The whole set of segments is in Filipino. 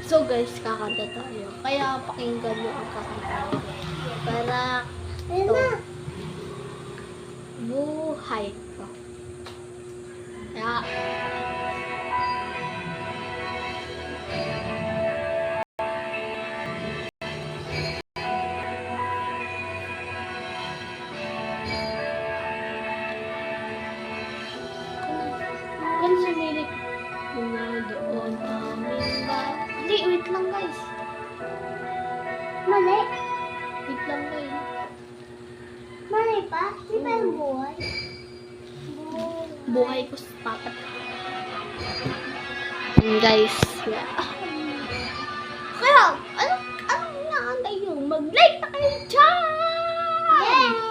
So guys, kakanta tayo. Kaya pakinggan nyo ang kakanta ko. Para ito, buhay ko. Kaya, kan sumilik na doon amin ba? Hindi, wait lang guys. Mali. Wait lang guys. Mali pa? Di ba yung buhay? Buhay ko sa papat. Guys, yeah. Kaya, anong inaantay nyo? Mag-like na kayo dyan! Yes!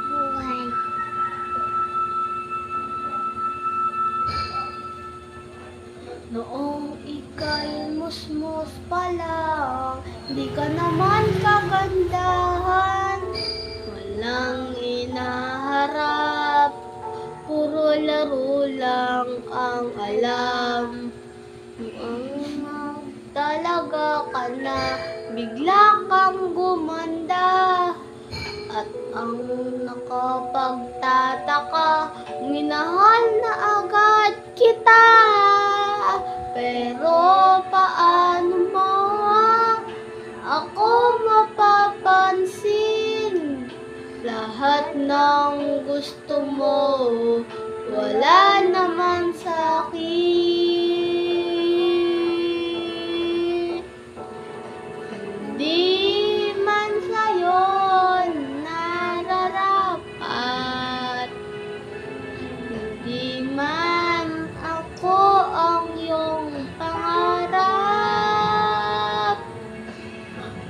Buhay. Noong ika'y musmus pa lang, di ka naman kagandahan. Walang inaharap, puro laro lang ang alam. Ang talaga ka na, bigla kang gumanda. At ang nakapagtataka, minahal na agad kita. Pero paano mo ako mapapansin? Lahat ng gusto mo, wala naman sa akin. Hindi man sa'yo nararapat, hindi man ako ang iyong pangarap.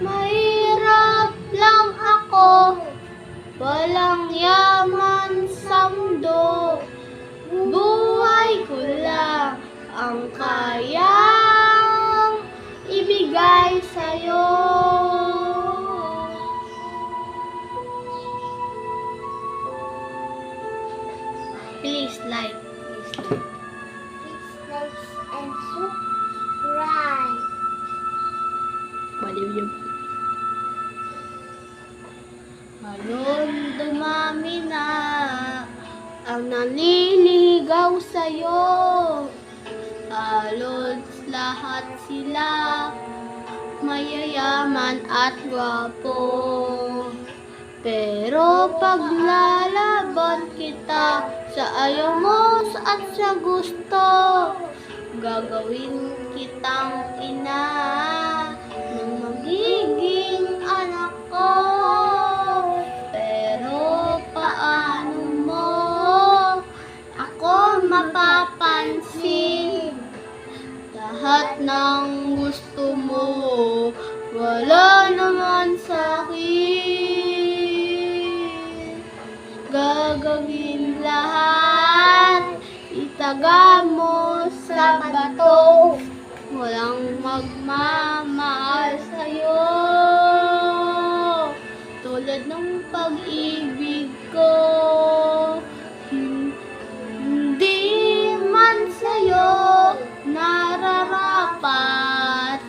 Mahirap lang ako, walang yaman sa mundo. Buhay ko lang ang kayang ibigay sa'yo. Please like. Please like and subscribe. Baliw yun. Ngayon dumami na ang nanliligaw sa'yo. Halos lahat sila mayayaman at gwapo. Pero paglalaban kita sa ayaw mo at sa gusto, gagawin kitang ina ng magiging anak ko. Pero paano mo ako mapapansin? Lahat ng gusto mo, wala naman sa akin. Gagawin lahat, itaga mo sa bato. Walang magmamahal sa'yo tulad ng pag-ibig ko. Hindi man sa'yo nararapat,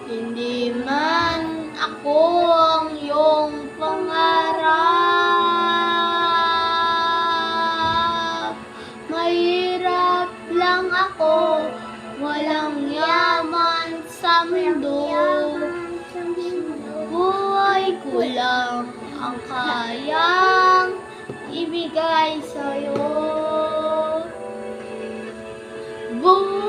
hindi man ako ang iyong pangarap. Mahirap lang ako, walang yaman sa mundo. Buhay ko lang ang kayang ibigay sa'yo. Buhay